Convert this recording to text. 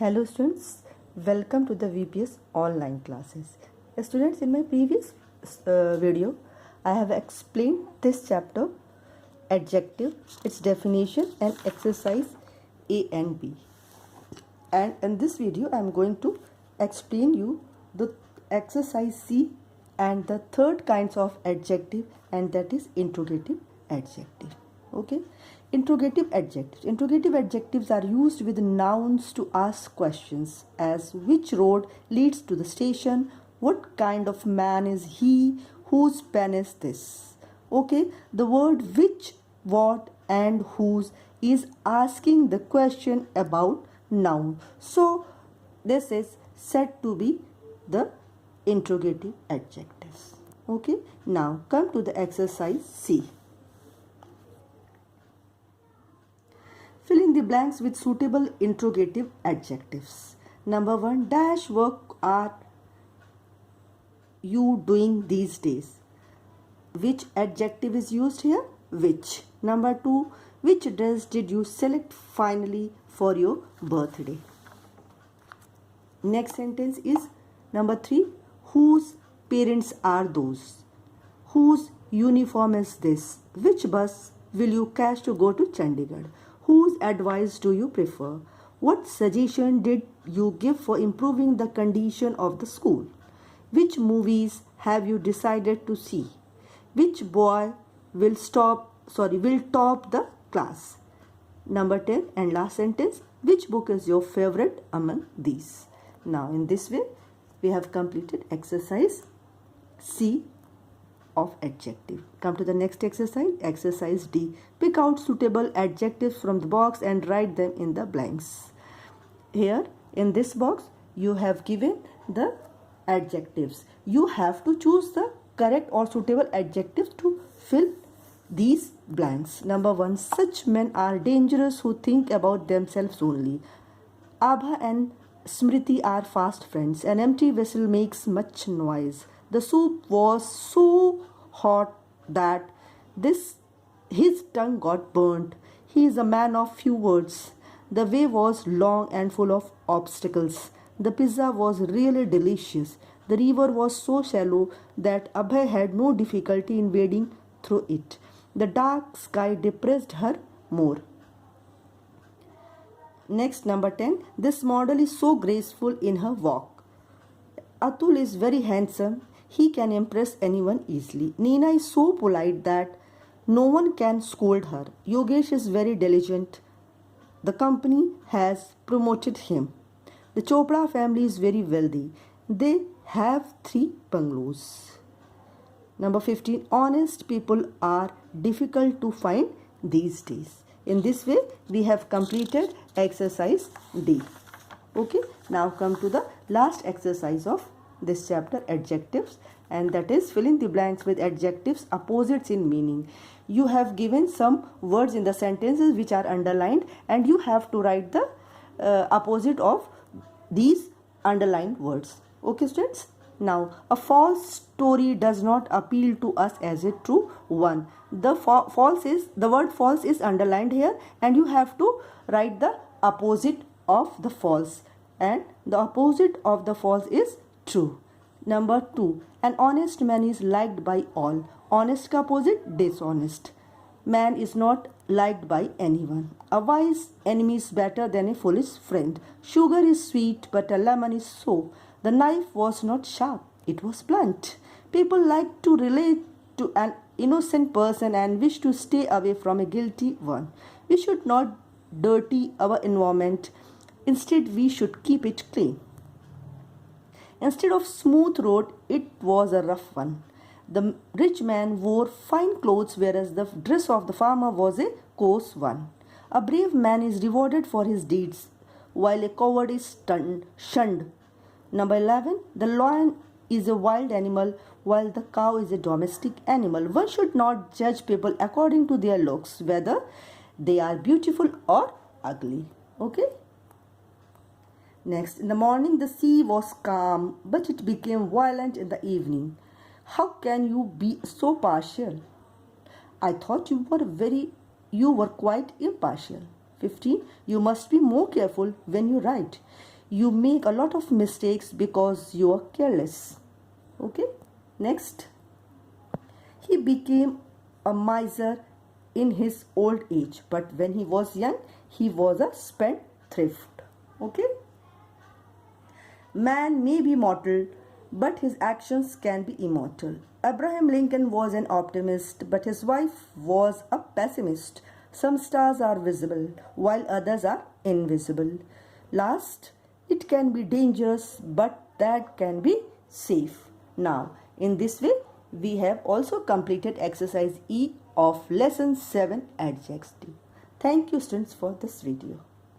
Hello students, welcome to the VPS online classes. Students, in my previous video, I have explained this chapter, adjective, its definition and exercise A and B. And in this video, I am going to explain you the exercise C and the third kinds of adjective, and that is interrogative adjective. Okay, interrogative adjectives are used with nouns to ask questions as which road leads to the station, what kind of man is he, whose pen is this. Okay, the word which, what and whose is asking the question about noun, so this is said to be the interrogative adjectives. Okay, now come to the exercise C. Fill in the blanks with suitable interrogative adjectives. Number 1, dash work are you doing these days? Which adjective is used here? Which. Number 2, which dress did you select finally for your birthday? Next sentence is number 3, whose parents are those? Whose uniform is this? Which bus will you catch to go to Chandigarh? Whose advice do you prefer? What suggestion did you give for improving the condition of the school? Which movies have you decided to see? Which boy will top the class? Number 10 and last sentence, which book is your favorite among these? Now in this way we have completed exercise C of adjective. Come to the next exercise, exercise D. Pick out suitable adjectives from the box and write them in the blanks. Here in this box you have given the adjectives. You have to choose the correct or suitable adjectives to fill these blanks. Number 1, such men are dangerous who think about themselves only. Abha and Smriti are fast friends. An empty vessel makes much noise. The soup was so hot that his tongue got burnt. He is a man of few words. The way was long and full of obstacles. The pizza was really delicious. The river was so shallow that Abhay had no difficulty in wading through it. The dark sky depressed her more. Next, number 10. This model is so graceful in her walk. Atul is very handsome. He can impress anyone easily. Neena is so polite that no one can scold her. Yogesh is very diligent. The company has promoted him. The Chopra family is very wealthy. They have 3 bungalows. Number 15. Honest people are difficult to find these days. In this way, we have completed exercise D. Okay, now come to the last exercise of this chapter, adjectives, and that is fill in the blanks with adjectives opposites in meaning. You have given some words in the sentences which are underlined, and you have to write the opposite of these underlined words. Okay students, now a false story does not appeal to us as a true one. The word false is underlined here, and you have to write the opposite of the false, and the opposite of the false is true. Number 2, an honest man is liked by all. Honest का opposite dishonest. Man is not liked by anyone. A wise enemy is better than a foolish friend. Sugar is sweet but a lemon is sour. The knife was not sharp, it was blunt. People like to relate to an innocent person and wish to stay away from a guilty one. We should not dirty our environment. Instead, we should keep it clean. Instead of smooth road, it was a rough one. The rich man wore fine clothes, whereas the dress of the farmer was a coarse one. A brave man is rewarded for his deeds, while a coward is shunned. Number 11. The lion is a wild animal, while the cow is a domestic animal. One should not judge people according to their looks, whether they are beautiful or ugly. Okay. Next, in the morning the sea was calm, but it became violent in the evening. How can you be so partial? I thought you were quite impartial. 15. You must be more careful when you write. You make a lot of mistakes because you are careless. Okay. Next. He became a miser in his old age, but when he was young, he was a spendthrift. Okay. Man may be mortal, but his actions can be immortal. Abraham Lincoln was an optimist, but his wife was a pessimist. Some stars are visible, while others are invisible. Last, it can be dangerous, but that can be safe. Now, in this way, we have also completed exercise E of lesson 7 adjective. Thank you students for this video.